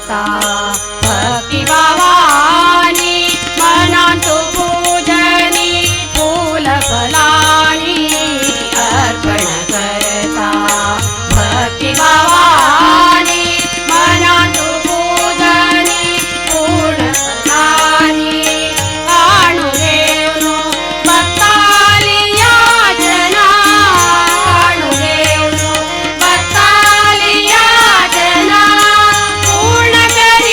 करता भक्ती भावानी मनांतु पूजनी फूल फलानी अर्पण करता भक्ती भावानी मनांतु पूजनी फूल फलानी काणुदेवनु भक्ताली याचना काणुदेवनु भक्ताली याचना पूर्ण करी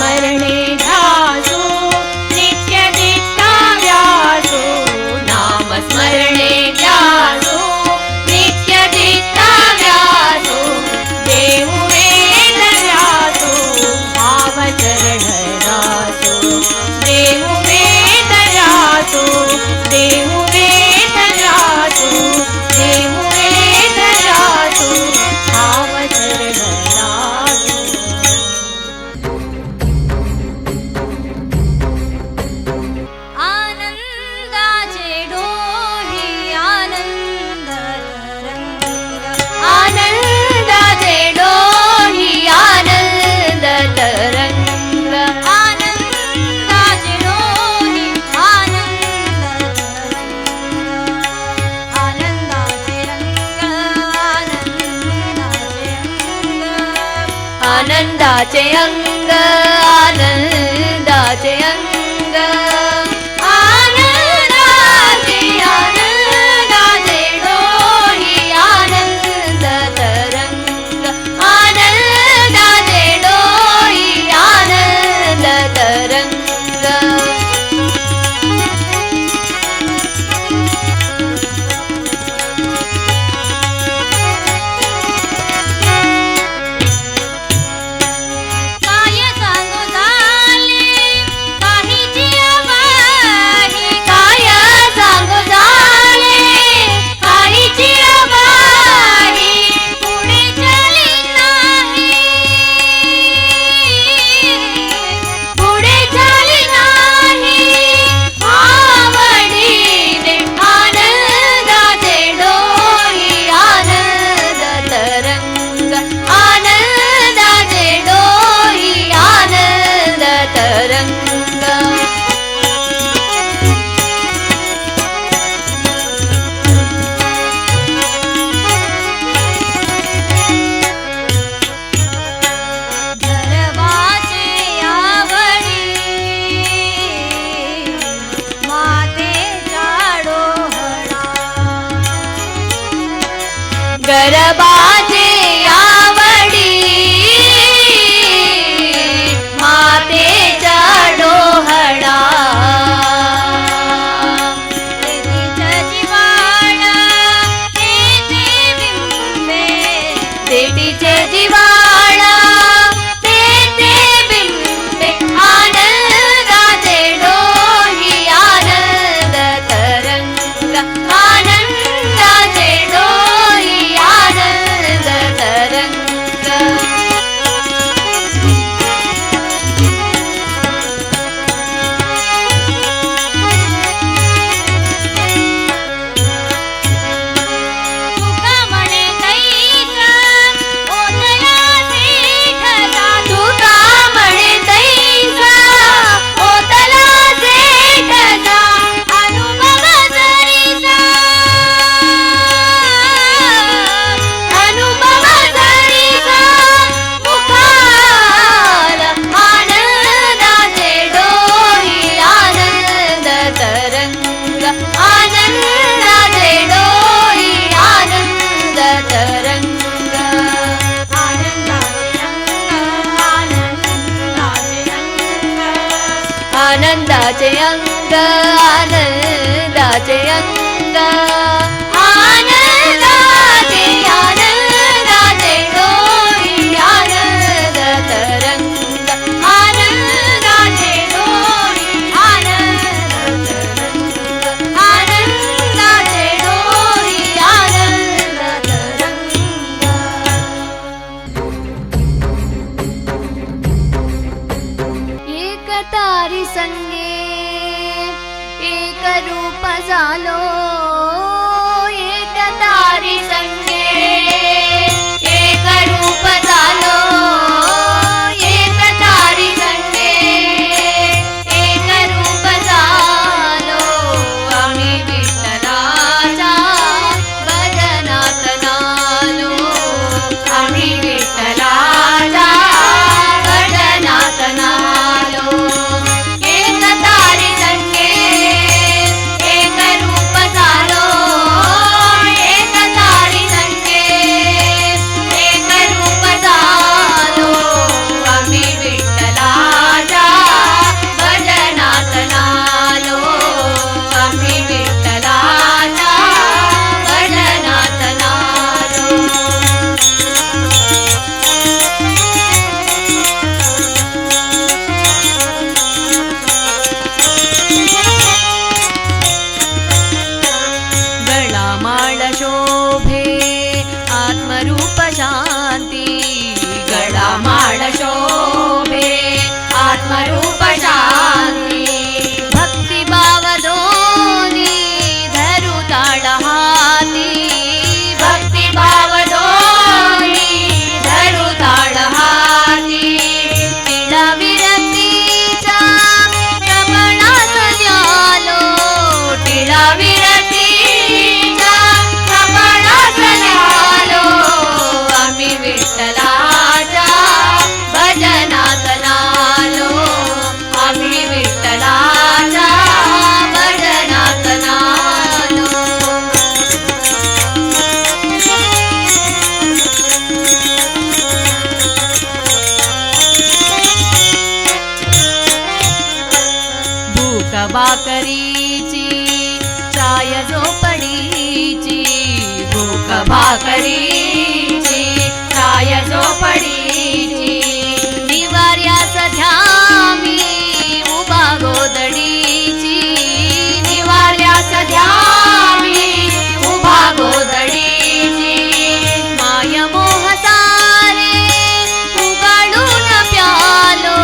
स्मरणे ध्यासो नित्य दिट्टाव्यासो नाम स्मरणे ध्यासो नित्य दिट्टाव्यासो देव वेद व्यासो भाव चरण दासो देव वेद व्यासो देव वेद व्यासो देव वेद व्यासो भाव चरण दासो आनंदाचे डोही आनंद तरंग आनंदाचे डोही आनंद तरंग आनंदाचे डोही आनंद तरंग आनंदाचे रंग आनंदाचे अंग आनंदाचे अंग आनंदाचे आनंदाचे डोही आनंद तरंग आनंदाचे डोही आनंद तरंग काय सांगू झाले काहीची अवाही काय सांगू झाले काहीची अवाही पुढे चली नाही पुढे झाली नाही आवडीने आनंदाचे डोही आनंद तरंग आनंदाचे डोही आनंद तरंग गरबाचे आवडी मातेचा डोहळा गरबाचे आवडी मातेचा डोहळा प्रीतीचं जिव्हाळा तेथे बिंबे देवीचे जिवाळा तेथे बिंबे आनंदाचे डोही आनंद तरंग आनंदाचे डोही आनंद तरंग तुका म्हणे कैसा ओतला सेठचा तुका म्हणे तैसा ओतला सेठचा अनुभव जरीचा अनुभव जरीचा मुखार आनंदाचे डोही आनंद तरंग आनंदाचे डोही आनंद तरंग आनंदाचे रंग आनंदाचे अंग आनंदाचे अंग आनंदाचे आनंदाचे डोही आनंद तरंग आनंदाचे डोही आनंद तरंग आनंदाचे डोही आनंद तरंग एक तारी संगे एक रूप झालो एक तारी संगे एक रूप झालो एक तारी संगे एक रूप झालो आम्ही विठ्ठलाच्या भजनात नालो आम्ही विठ्ठलाच्या भजनात नालो एक तारी संगे एक रूप झालो एक तारी भाकरीची चाय झोपडीची भूक भाकरीची चाय झोपडीची निवार्यास ध्यामी उभा गोदडीची निवार्यास ध्यामी उभा गोदडीची माय मोह सारे उगाडून प्यालो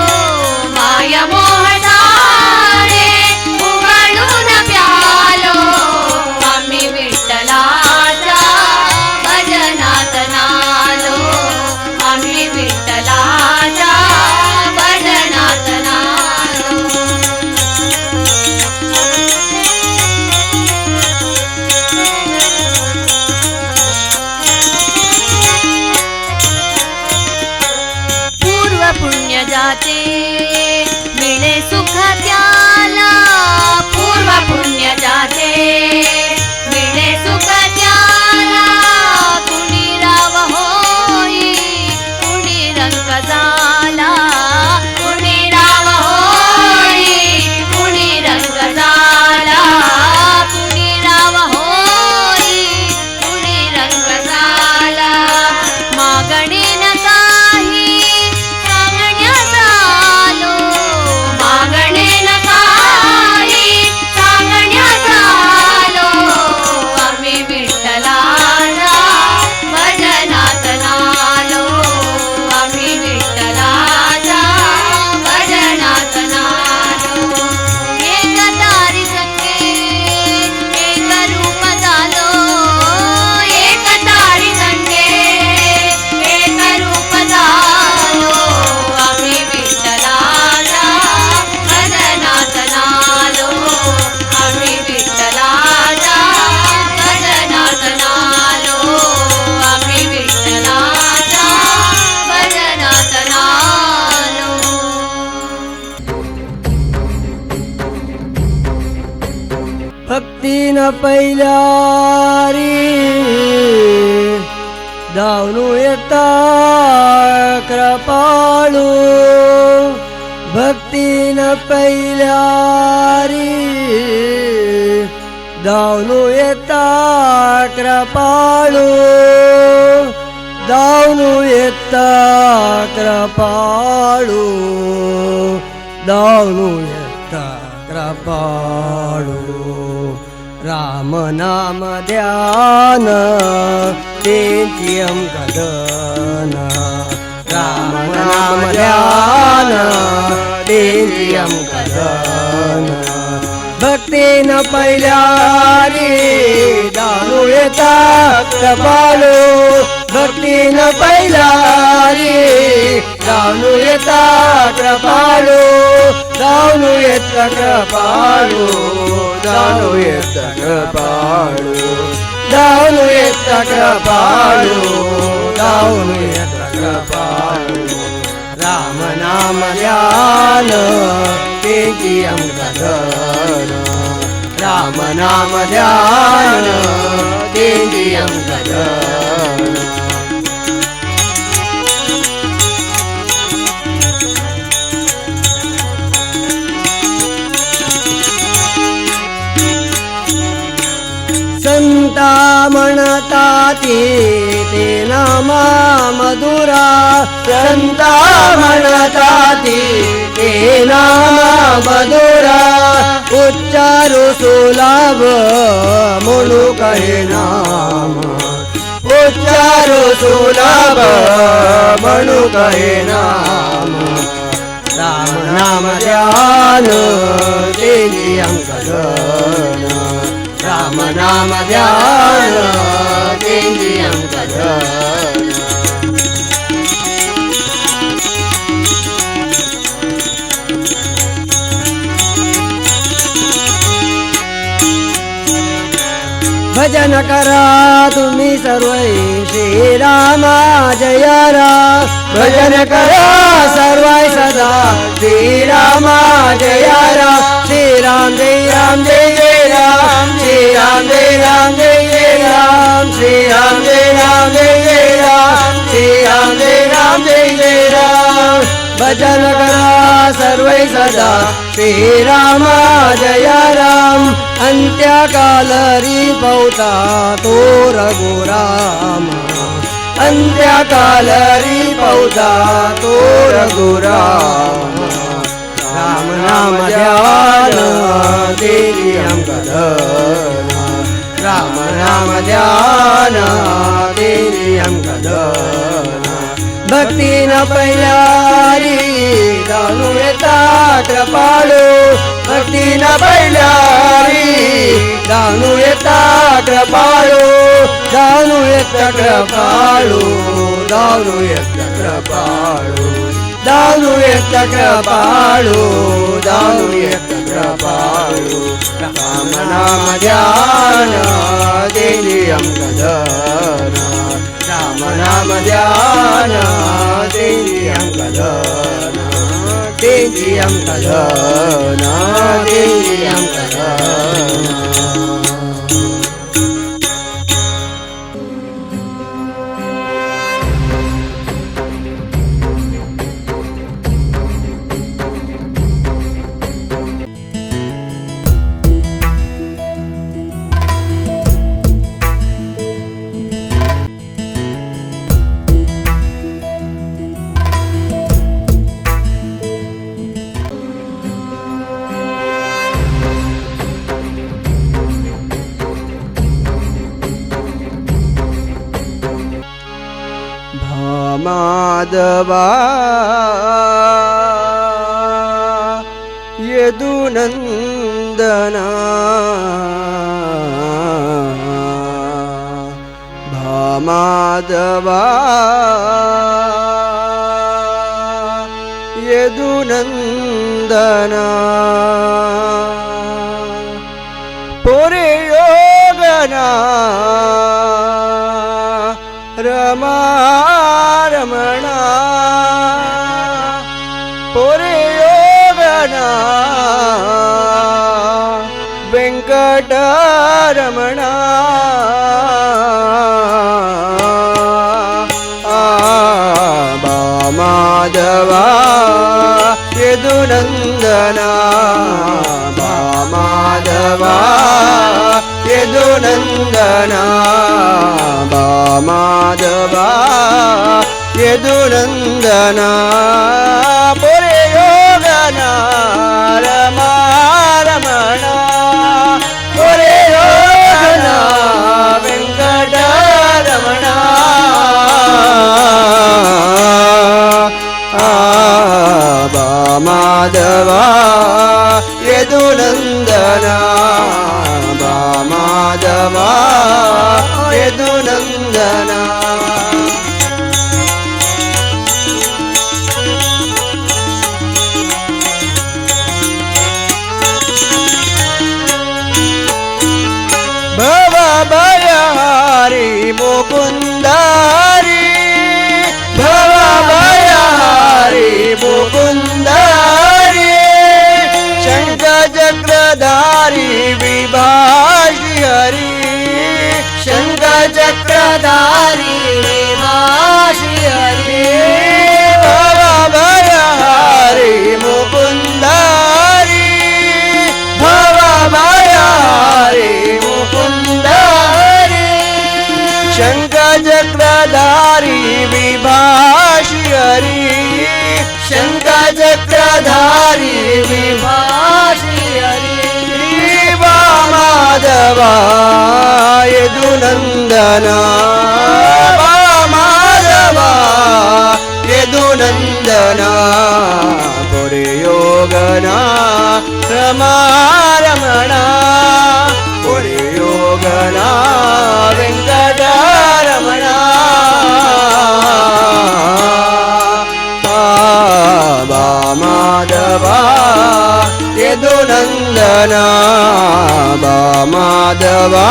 माय मोह सारे उगाडून प्यालो आम्ही विठ्ठलाच्या भजनात नालो आम्ही विठ्ठलाच्या भजनात नालो पूर्व पुण्य जाते मिळे सुख त्याला पूर्व पुण्य जाते मिळे सुख त्याला कुणी राव होई कुणी रंग झाला कुणी राव होई कुणी रंग झाला कुणी राव होई कुणी रंग झाला मागणी न काही सांगण्यात आलो मागणे न काही सांगण्यात आलो आम्ही विठ्ठलाच्या भजनात नालो आम्ही विठ्ठलाच्या भजनात नालो एक तारी संगे एक रूप झालो एक तारी संगे एक रूप झालो आम्ही विठ्ठलाच्या भजनात नालो आम्ही विठ्ठलाच्या भजनात नालो आम्ही विठ्ठलाच्या भजनात नालो भक्तीन पहिल्या रे धावून येता कृपाळू भक्तीन पहिल्या रे धावून येता कृपाळू धावून येता कृपाळू धावून येता कृपाळू राम नाम ध्यान तेंतियम गगन राम नाम ध्यान तेंतियम गगन भक्तीन पहिल्या रे दानू येता कृपाळू भक्तीन पहिल्या रे दानू येता कृपाळू दानू येता कृपाळू दानू येता कृपाळू दानू येता कृपाळू दानू येता कृपाळू राम नाम ध्यान तेंतियम गगन राम नाम ध्यान तेंतियम गगन संता म्हणताती ते नामा मधुरा संता म्हणताती ते नामा मधुरा उच्चारू सुलभ म्हणू कहे नाम उच्चारू सुलभ म्हणू कहे नाम राम नाम ध्यान तेंतियम गगन राम नाम ध्यान तेंतियम गगन भजन करा तुम्ही सर्व श्रीरामा जय राम भजन करा सर्व सदा श्रीरामा जय राम श्रीराम जय राम जय जय राम श्रीराम जय राम जय जय राम श्रीराम जय राम जय जय राम श्रीराम जय राम जय जय राम भजन करा सर्वै सदा श्रीराम जय राम अंत्यकालरी पौता तो रघुराम अंत्यकालरी पौता तो रघुराम राम नाम ध्यान देवी हम कदना राम नाम ध्यान देवी हम कदना भक्ती न पहिल्यारी दानू येता कृपाळू भक्ती न पहिल्यारी दानू येता कृपाळू दानू येता कृपाळू दानू येता कृपाळू दानू येता कृपाळू दानू येता कृपाळू राम नाम ध्यान देवी हम कदना राम नाम ध्यान देवी हम कदना देवी हम कदना देवी हम कदना माधवा यदुनंदना भामाधवा यदुनंदना पोरे योगना रमा रमणा पोरे योगना वेंकट रमणा माधवा यदुनंदना माधवा यदुनंदना माधवा यदुनंदना पोरे योगना रमा रमणा पोरे योगना वेंकट रमणा माधवा यदुनंदना माधवा यदुनंदना भव भयहारी मुकुंदारी भव भयहारी मुकुंदारी शंख चक्रधारी विभाषी हरि शंख चक्रधारी विभाषी हरि भव भयहारी मुकुंदारी भव भयहारी मुकुंदारी शंख चक्रधारी विभाषी हरि शंख चक्रधारी विभाषी हरि माधवा यदुनंदना माधवा यदुनंदना पुरे योगना रमा रमणा पुरे योगना वेंकट रमणा माधवा यदुनंदना माधवा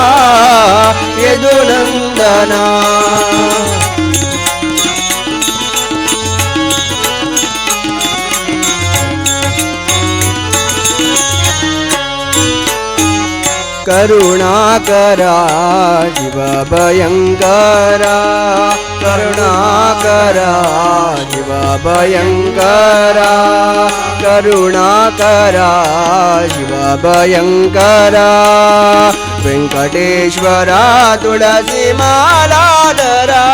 यदुनंदना करुणाकरा शिव भयंकरा करुणाकरा शिवा भयंकरा करुणाकरा शिवा भयंकरा वेंकटेश्वरा तुळसी मालाधरा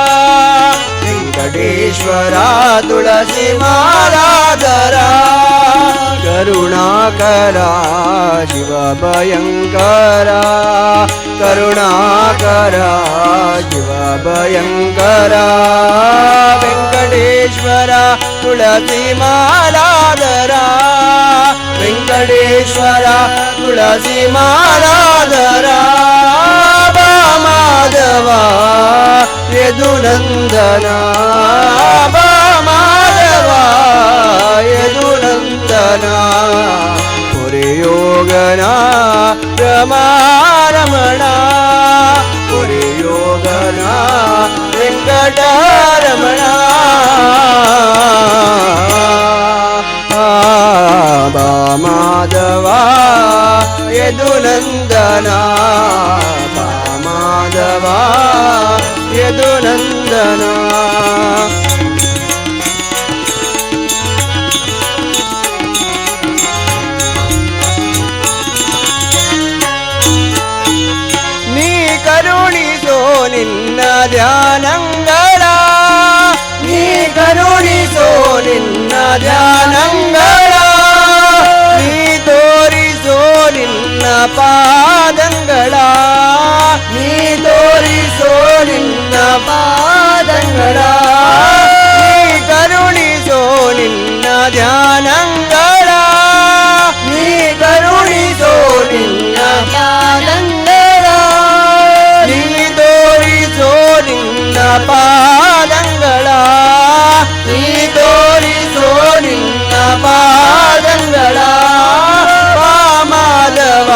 वेंकटेश्वरा तुळसी मालाधरा करुणाकरा शिवा भयंकरा करुणाकरा शिवा भयंकरा वेंकटेश्वरा तुळसी मालाधरा वेंकटेश्वरा तुळसी मालाधरा माधवा यदुनंदना माधवा यदुनंदना पुरे योगना रमारमणा पुरे योगना वेंकटरमणा माधवा यदुनंदना माधवा यदुनंदना ನೀ ಕರುಣಿಸೋ ನಿನ್ನ ಧ್ಯಾನಂಗಳ ನೀ ಕರುಣಿಸೋ ನಿನ್ನ ಧ್ಯಾನಂಗಳ ನೀ ತೋರಿಸೋ ನಿನ್ನ ಪಾದಂಗಳ ನೀ ತೋರಿಸೋ ನಿನ್ನ ಪಾದಂಗಳ ನೀ ಕರುಣಿಸೋ ನಿನ್ನ ಧ್ಯಾನಂಗಳ ನೀ ಕರುಣಿಸೋ ನಿನ್ನ ಧ್ಯಾನಂಗಳ ನೀ ತೋರಿಸೋ ನಿನ್ನ ಪಾದಂಗಳ ನೀ ತೋರಿಸೋ ನಿನ್ನ ಪಾದಂಗಳ ಮಾಧವ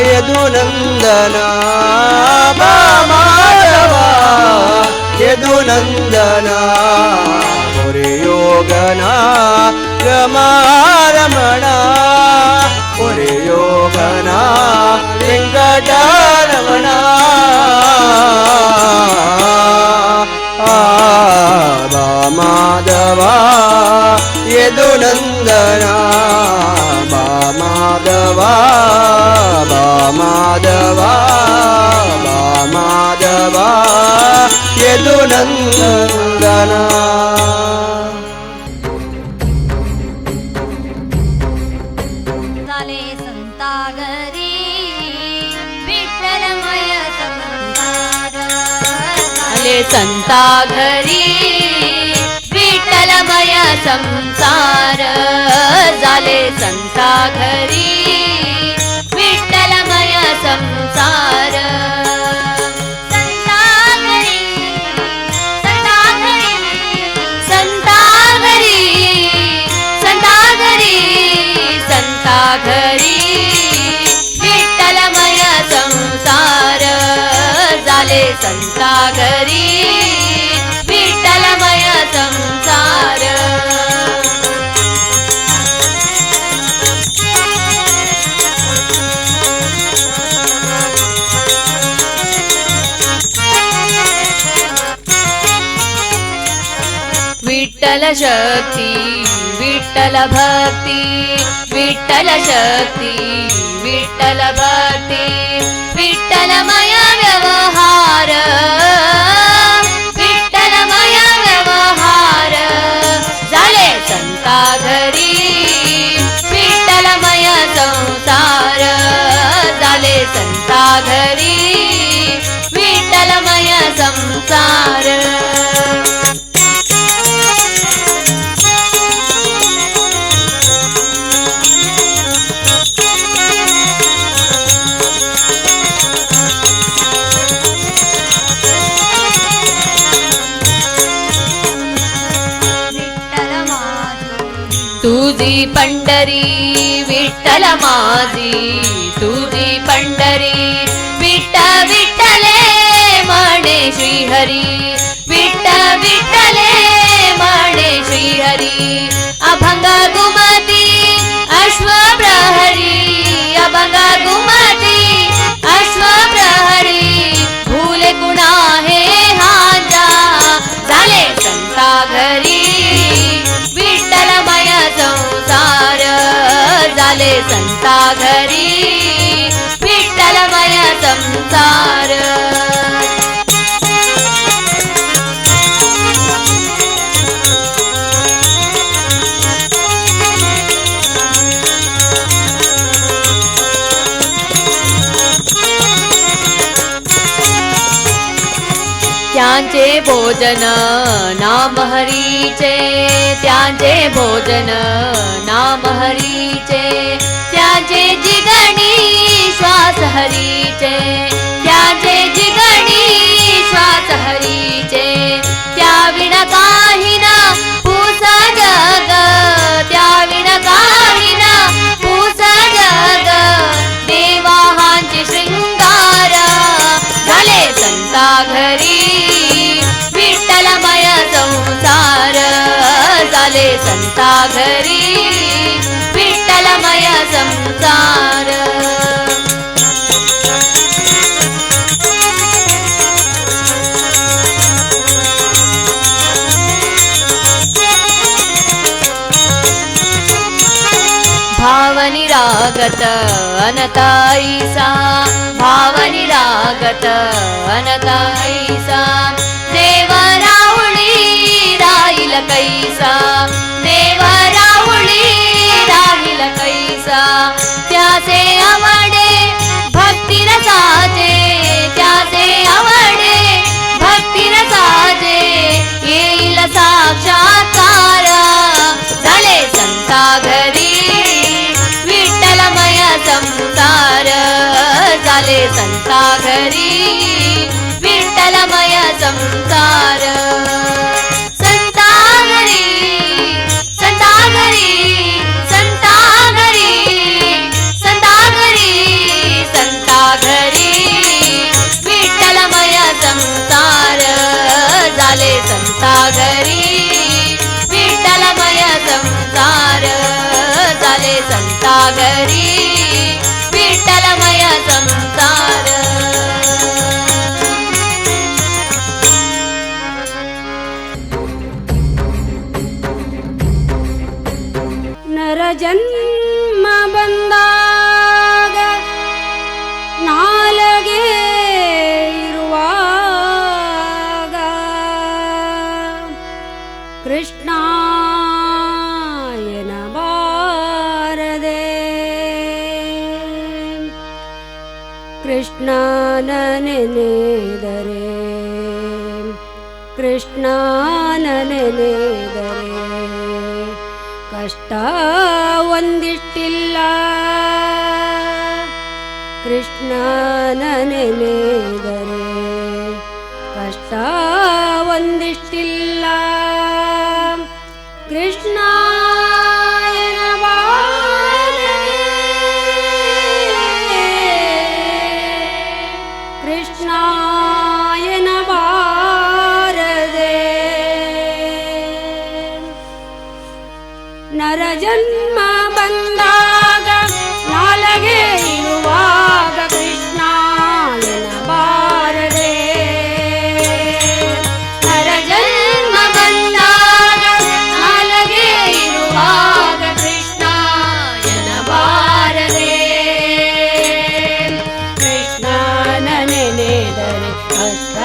ಯದುನಂದನ ಮಾಧವ ಯದುನಂದನ ಪುರಿ ಯೋಗನ ರಮಾರಮಣ ಪುರಿ ಯೋಗನ ವೆಂಕಟರಮಣ ಮಾಧವ ಯದುನಂದನ ಮಾಧವ ಮಾಧವ ಮಾಧವ ಯದುನಂದನ झाले संतागरी विठ्ठलमय संसार झाले संतागरी विठ्ठलमय संसार झाले संतागरी विठ्ठलमय संसार घरी विठ्ठलमय संसार झाले संता घरी विठ्ठलमय संसार विठ्ठल शक्ती विठ्ठल भक्ती विठ्ठल शक्ती विठ्ठल भक्ती विठ्ठलमय व्यवहार विठ्ठलमय व्यवहार झाले संता घरी विठ्ठलमय संसार झाले संता घरी विठ्ठलमय संसार तुझी पंढरी विठ्ठल माझी तुझी पंढरी विठ्ठल विठ्ठले म्हणे श्रीहरी विठ्ठल विठ्ठले म्हणे श्रीहरी अभंग गुमती अश्वप्रहरी अभंग गुमती अश्वप्रहरी भूले कुणा हे हाजा संता घरी विठ्ठलमय संसार त्यांचे भोजन नाम हरीचे त्यांचे भोजन नाम हरीचे त्यांचे जिगणी श्वास हरीचे त्यांचे जिगणी श्वास हरीचे त्या विण काही ना पूसा जग त्या विण काही ना पूसा जग देवाहांचे शृंगार झाले संता घरी विठ्ठलमय संसार झाले संता घरी विठ्ठलमय संसार भावनिरागत अनताईसा भावनिरागत अनताईसा देवरावळी राहिल कैसा देवरावळी राहिल कैसा त्याचे आवडे भक्ती रसाचे त्याचे आवडे भक्ती रसाचे येईल साक्षात्कार झाले संता घरी विठ्ठलमय संसार झाले संता घरी विठ्ठलमय संसार संता घरी संता घरी संता घरी संता घरी संता घरी विठ्ठलमय संसार झाले संता घरी विठ्ठलमय संसार झाले संता घरी विठ्ठलमय संसार ನರಜನ್ಮ ಬಂದಾಗ ನಾಲಗೆ ಇರುವಾಗ ಕೃಷ್ಣ ಎನ್ನಬಾರದೆ ಕೃಷ್ಣನ ನೆನೆದರೆ ಕೃಷ್ಣನ ನೆನೆದರೆ ಕಷ್ಟ ಒಂದಿಷ್ಟಿಲ್ಲ ಕೃಷ್ಣನ ನೆನೆದರೆ ಕಷ್ಟ ಒಂದಿಷ್ಟಿಲ್ಲ ಕೃಷ್ಣ ಎನ್ನಬಾರದೆ ಕೃಷ್ಣ ಎನ್ನಬಾರದೆ ನರಜನ್ಮ ಬಂದಾಗ ನಾಲಗೆ ಇರುವಾಗ ಕೃಷ್ಣ ಎನ್ನಬಾರದೆ ನರಜನ್ಮ ಬಂದಾಗ ನಾಲಗೆ ಇರುವಾಗ ಕೃಷ್ಣ ಎನ್ನಬಾರದೆ ಕೃಷ್ಣನ ನೆನೆದರೆ ಕಷ್ಟ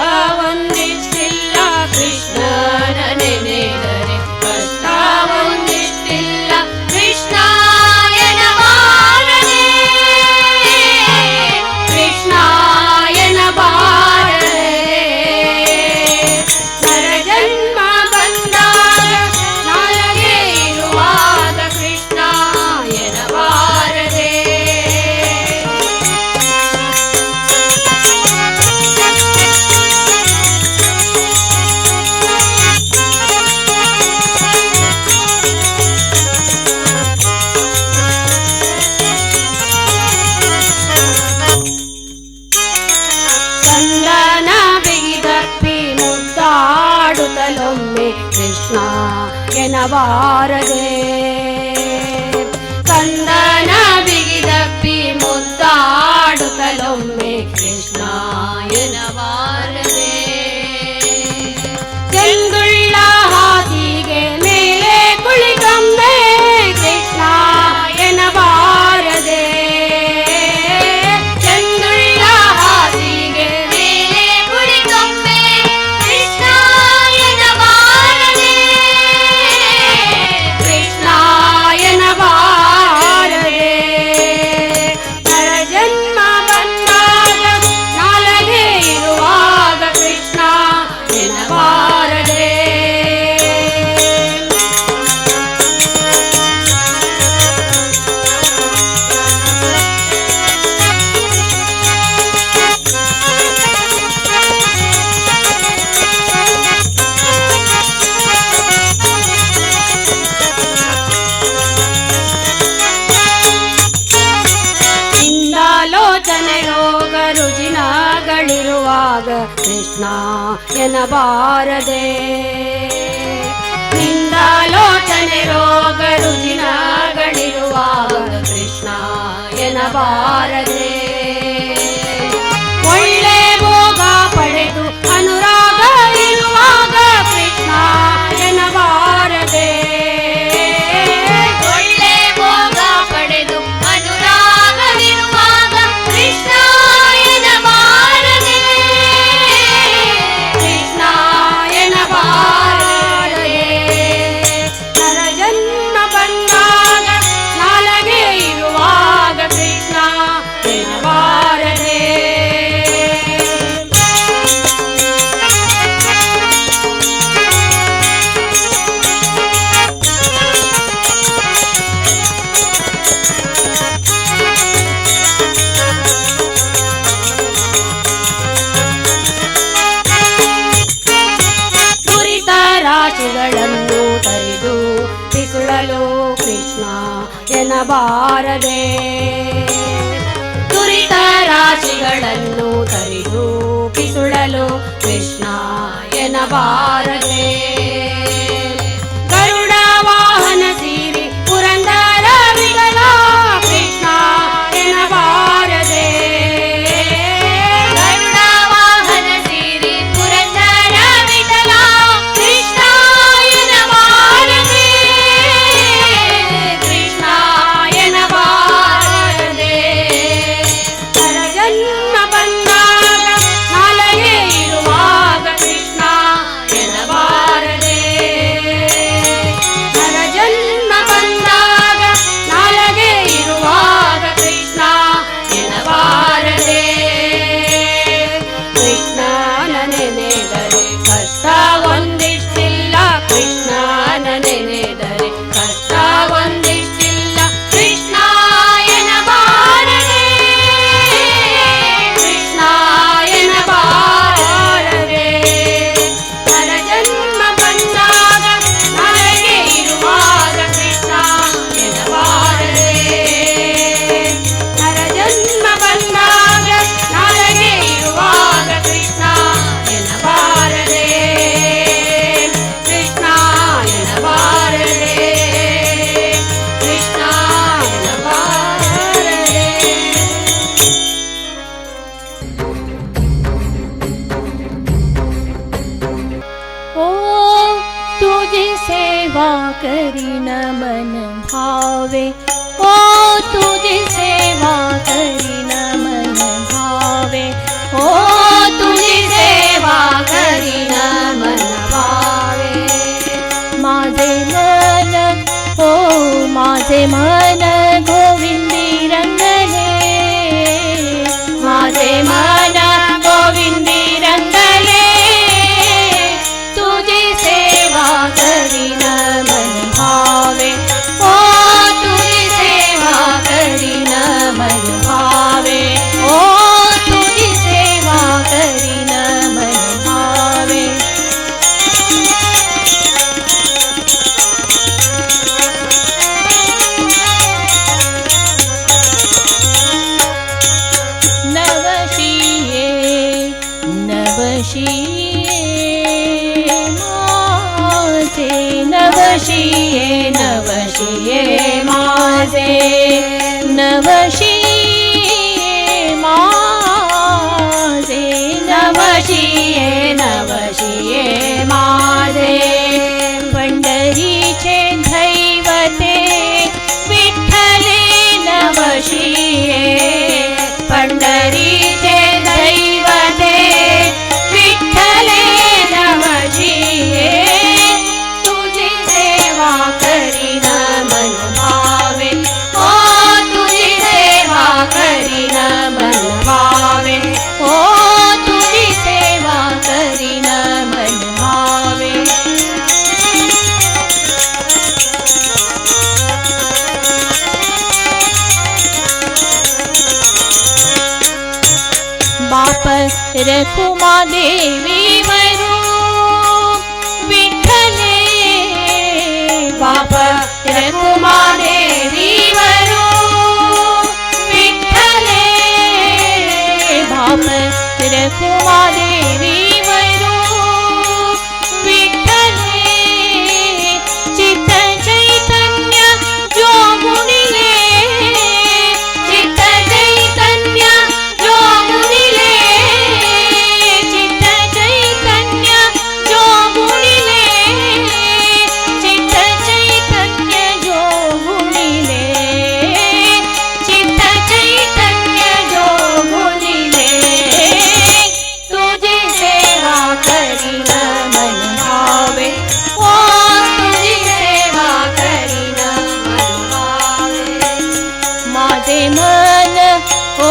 ಒಂದಿಷ್ಟಿಲ್ಲ ಕೃಷ್ಣನ ನೆನೆದರೆ ಕಷ್ಟ ಒಂದಿಷ್ಟಿಲ್ಲ ಕೃಷ್ಣ ಎನ್ನಬಾರದೆ ಕೃಷ್ಣ ಎನ್ನಬಾರದೆ ನರಜನ್ಮ ಬಂದಾಗ ನಾಲಗೆ ಇರುವಾಗ ಕೃಷ್ಣ ಎನ್ನಬಾರದೆ ಚಂದನ ಬಿಗಿದಪ್ಪಿ ಮುದ್ದಾಡುತ್ತಲೊಮ್ಮೆ ಕೃಷ್ಣ ಎನ್ನಬಾರದೆ ಚಂದನ ಬಿಗಿದಪ್ಪಿ ಮುದ್ದಾಡುತ್ತಲೊಮ್ಮೆ ಕೃಷ್ಣ ಎನ್ನಬಾರದೆ ಚೆಂದುಳ್ಳ ಹಾಸಿಗೆ ಮೇಲೆ ಕುಳಿತೊಮ್ಮೆ ಕೃಷ್ಣ ಎನ್ನಬಾರದೆ ಕೃಷ್ಣ ಎನ್ನಬಾರದೆ ನಿಂದಾಲೋಚನೆ ರೋಗ ರುಜಿನಗಳಿರುವಾಗ ಕೃಷ್ಣ ಎನ್ನಬಾರದೆ ಒಳ್ಳೆ ಭೋಗ ಪಡೆದು ಅನುರಾಗ ಇರುವಾಗ ಕೃಷ್ಣ ಎನ್ನಬಾರದೆ ಒಳ್ಳೆ ಭೋಗ ಪಡೆದು ಅನುರಾಗವಿರುವಾಗ ಕೃಷ್ಣ ಎನ್ನಬಾರದೆ ಕೃಷ್ಣ ಎನ್ನಬಾರದೆ ನರ ಜನ್ಮ ಬಂದಾಗ ನಾಲಗೆ ಇರುವಾಗ ಕೃಷ್ಣ ಎನ್ನಬಾರದೆ ದುರಿತ ರಾಶಿಗಳನ್ನು ತರಿದು ಬಿಸುಳಲು ಕೃಷ್ಣ ಎನ್ನಬಾರದೆ ದುರಿತ ರಾಶಿಗಳನ್ನು ತರಿದು ಬಿಸುಳಲು ಕೃಷ್ಣ ಎನ್ನಬಾರದೆ ಗರುಡ ವಾಹನ ಸೀರಿ ಪುರಂದರ ವಿಠಲ ಕೃಷ್ಣ ಎನ್ನಬಾರದೆ ಗರುಡ ವಾಹನ ಸಿರಿ ಪುರಂದರ ವಿಠಲ ಕೃಷ್ಣ ಎನ್ನಬಾರದೆ ಕೃಷ್ಣ ಎನ್ನಬಾರದೆ ನರ ಜನ್ಮ ಬಂದಾಗ ನಾಲಗೆ ಇರುವಾಗ ಕೃಷ್ಣ ಎನ್ನಬಾರದೆ ನರ ಜನ್ಮ ಬಂದಾಗ ನಾಲಗೆ ಇರುವಾಗ ಕೃಷ್ಣ ಎನ್ನಬಾರದೆ ಕೃಷ್ಣನ ನೆನೆದರೆ ಕಷ್ಟ ಒಂದಿಷ್ಟಿಲ್ಲ ಕೃಷ್ಣನ ನೆನೆದರೆ ಕಷ್ಟ ಒಂದಿಷ್ಟಿಲ್ಲ ಕೃಷ್ಣ ಎನ್ನಬಾರದೆ ಕೃಷ್ಣ ಎನ್ನಬಾರದೆ ನರ ಜನ್ಮ ಬಂದಾಗ ನಾಲಗೆ ಇರುವಾಗ ಕೃಷ್ಣ ಎನ್ನಬಾರದೆ ನರ ಜನ್ಮ ಬಂದಾಗ ನಾಲಗೆ ಇರುವಾಗ ಕೃಷ್ಣ ಎನ್ನಬಾರದೆ ಕೃಷ್ಣ ಎನ್ನಬಾರದೆ ಕೃಷ್ಣ ಎನ್ನಬಾರದೆ ओ तुझी सेवा करी न मन भावे ओ तुझी सेवा करी न मन भावे ओ तुझी सेवा करी न मन भावे माझे मन ओ माझे मन गोविंदी रंगले माझे मन गोविंदी रंगले तुझी सेवा करी न मन भावे ओ तुझी सेवा करी न मन भावे ओ तुझी सेवा करी न मन भावे नवशिये नवशिये माझे नवशिये नवशिये माझे नवशिये माझे नवशिये नवशिये माझे पंढरीचे दैवते विठ्ठले नवशिये पंढरीचे दैवते विठ्ठले नवशिये तुझी सेवा करी न मन भावे ओ तुझी सेवा करी न मन भावे ओ तुझी सेवा करी न मन भावे बाप रखुमा देवी वरू विठ्ठले बाप रखुमा देवी वरू विठ्ठले बाप रखुमा देवी ओ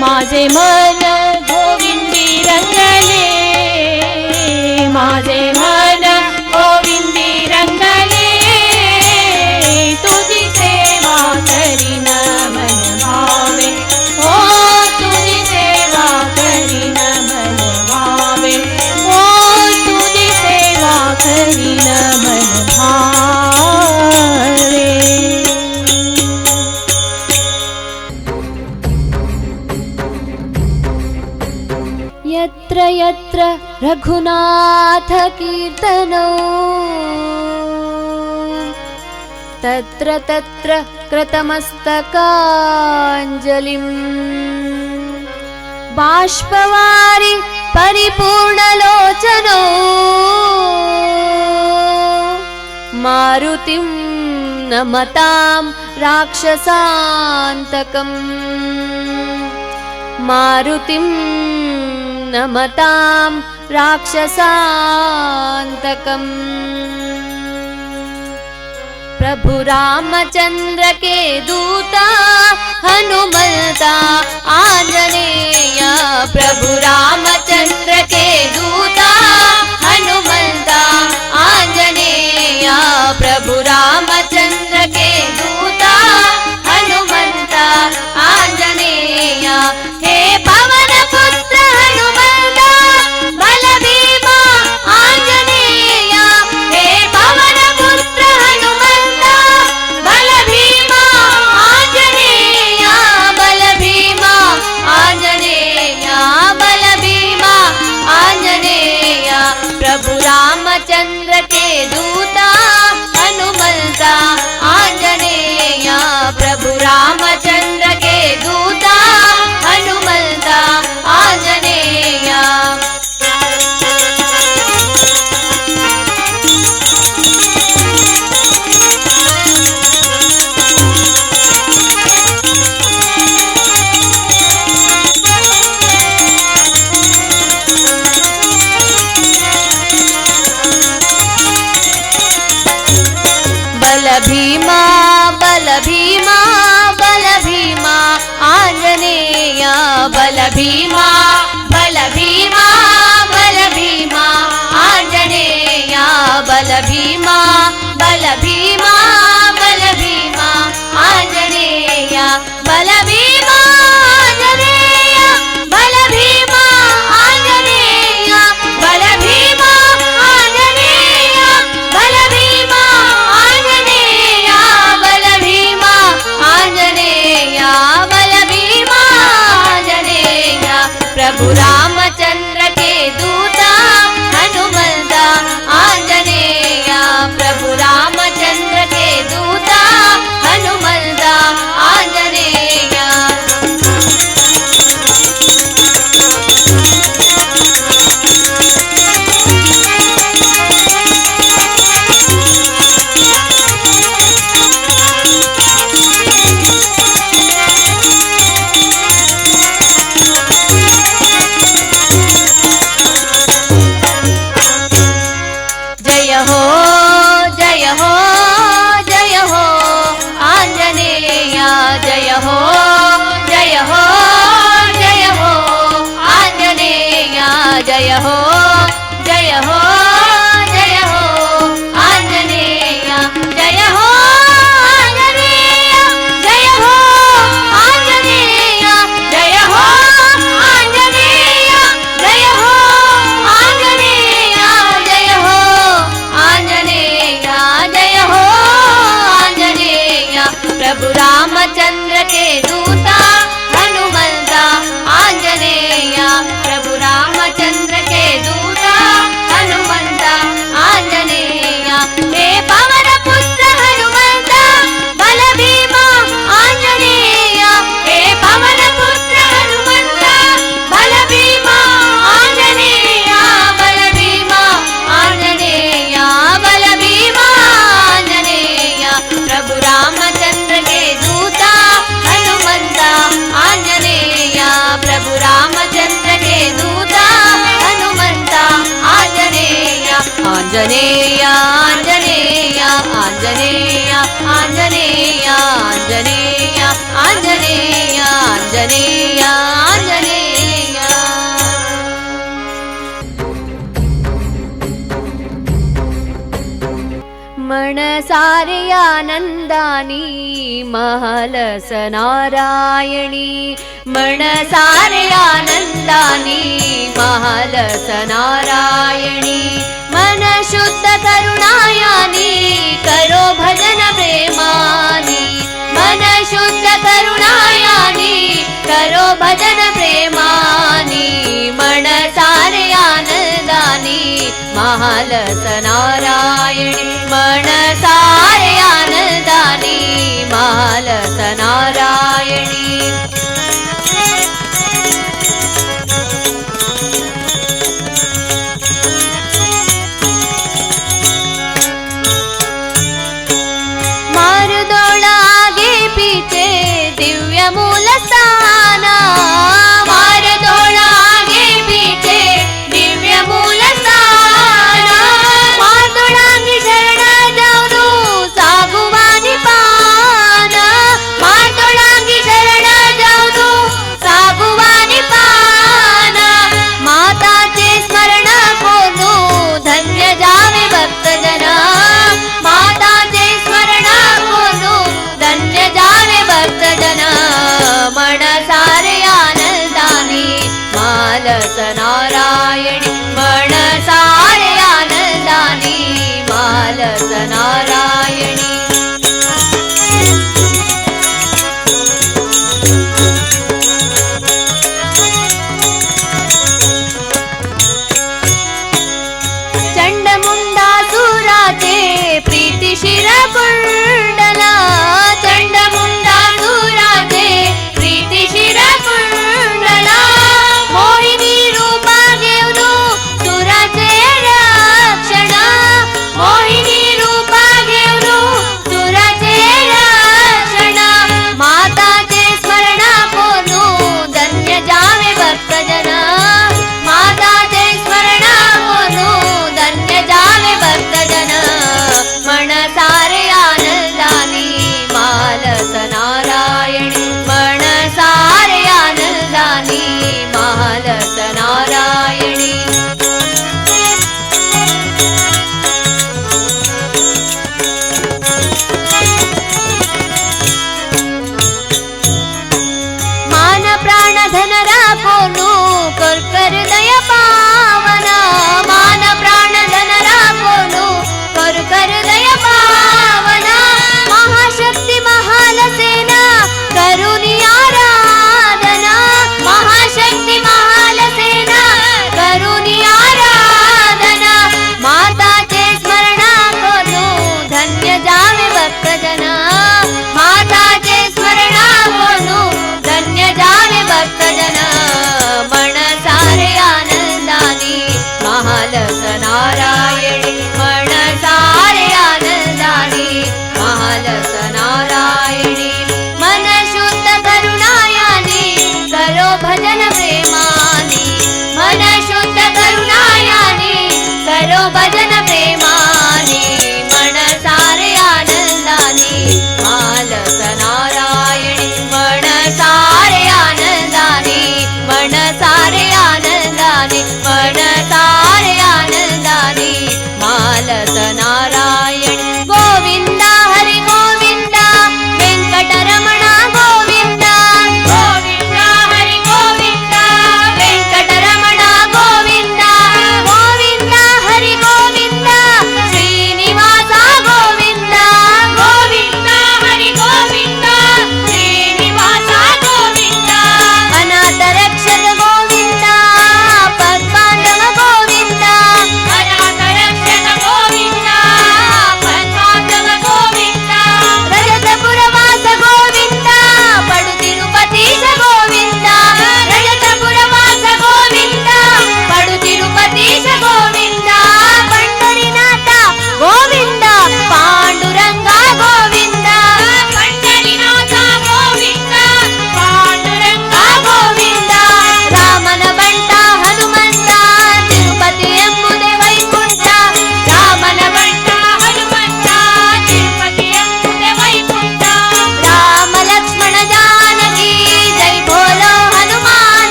माझे मन गोविंदी रंगले, माझे मन गोविंदी रंगले, तुझी सेवा करीन मन भावे, ओ तुझी सेवा करीन मन भावे, ओ तुझी सेवा करीन मन भावे। यत्र यत्र रघुनाथ कीर्तनो, तत्र तत्र कृतमस्तकाञ्जलिम्, बाष्पवारि परिपूर्णलोचनो, मारुतिं नमतां राक्षसान्तकम्, मारुतिं नमतां राक्षसान्तकम्। प्रभु रामचंद्र के दूता हनुमंता आंजनेय, प्रभु रामचंद्र के दूता हनुमंता आंजनेय, प्रभु रामचंद्र के दूता हनुमंता आंजनेय। हे पवन पुत्र हनुमंता बल भीमा आंजनेय, हे पवन पुत्र हनुमंता बल भीमा आंजनेय, बल भीमा आंजनेय, बल भीमा आंजनेय। प्रभु रामचंद्र के दूता हनुमंता आंजनेय, प्रभु रामचंद्र के दूता हनुमंता आंजनेय। बल भीमा बल भीमा बल भीमा आंजनेय, बल भीमा बल भीमा बल भीमा आंजनेय, बल भीमा बल भीमा बल भीमा आंजनेय, बल भीमा आंजनेय, बल भीमा आंजनेय, बल भीमा आंजनेय, बल भीमा आंजनेय, बल भीमा आंजनेय, बल भीमा आंजनेय। प्रभु रामचंद्र के दूता हनुमंता आंजनेय, प्रभु रामचंद्र के दूता हनुमंता आंजनेय। जय हो जय हो जय हो आंजनेय, जय हो जय हो जय हो आंजनेय, जय हो जय हो जय हो आंजनेय, जय हो आंजनेय, जय हो आंजनेय, जय हो आंजनेय, जय हो आंजनेय, जय हो आंजनेय, जय हो आंजनेय। प्रभु रामचंद्र के दूता हनुमंता आंजनेय, प्रभु रामचंद्र के दूता सारेयानन्दानी महलस नारायणी सारेयानन्दानी महलस नारायणी मन शुद्ध करुणायानी करो भजन प्रेमानी मन शुद्ध करुणायानी करो भजन प्रेमानी मन सारेयानन्दानी महलस नारायणी मन सारेयानन्दानी महलस नारायणी मारुदोळागे पीछे दिव्य मूल स्थान मारुदोळागे पीछे दिव्य मूल स्थान मारुदोळागे शरण जाऊनु सागुवानी पान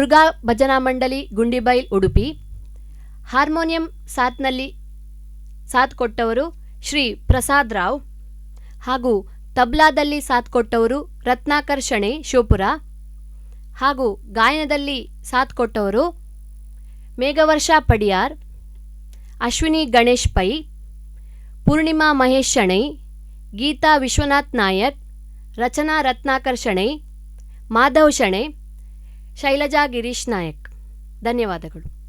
ದುರ್ಗಾ ಭಜನಾ ಮಂಡಳಿ ಗುಂಡಿಬೈಲ್ ಉಡುಪಿ. ಹಾರ್ಮೋನಿಯಂ ಸಾತ್ನಲ್ಲಿ ಸಾಥ್ ಕೊಟ್ಟವರು ಶ್ರೀ ಪ್ರಸಾದ್ ರಾವ್ ಹಾಗೂ ತಬ್ಲಾದಲ್ಲಿ ಸಾಥ್ ಕೊಟ್ಟವರು ರತ್ನಾಕರ್ ಶಣೆ ಶಿವಪುರ ಹಾಗೂ ಗಾಯನದಲ್ಲಿ ಸಾಥ್ ಕೊಟ್ಟವರು ಮೇಘವರ್ಷ ಪಡಿಯಾರ್, ಅಶ್ವಿನಿ ಗಣೇಶ್ ಪೈ, ಪೂರ್ಣಿಮಾ ಮಹೇಶ್ ಶಣೈ, ಗೀತಾ ವಿಶ್ವನಾಥ್ ನಾಯಕ್, ರಚನಾ ರತ್ನಾಕರ್ ಶಣೈ, ಮಾಧವ್ ಶಣೆ, ಶೈಲಜಾ ಗಿರೀಶ್ ನಾಯಕ್. ಧನ್ಯವಾದಗಳು.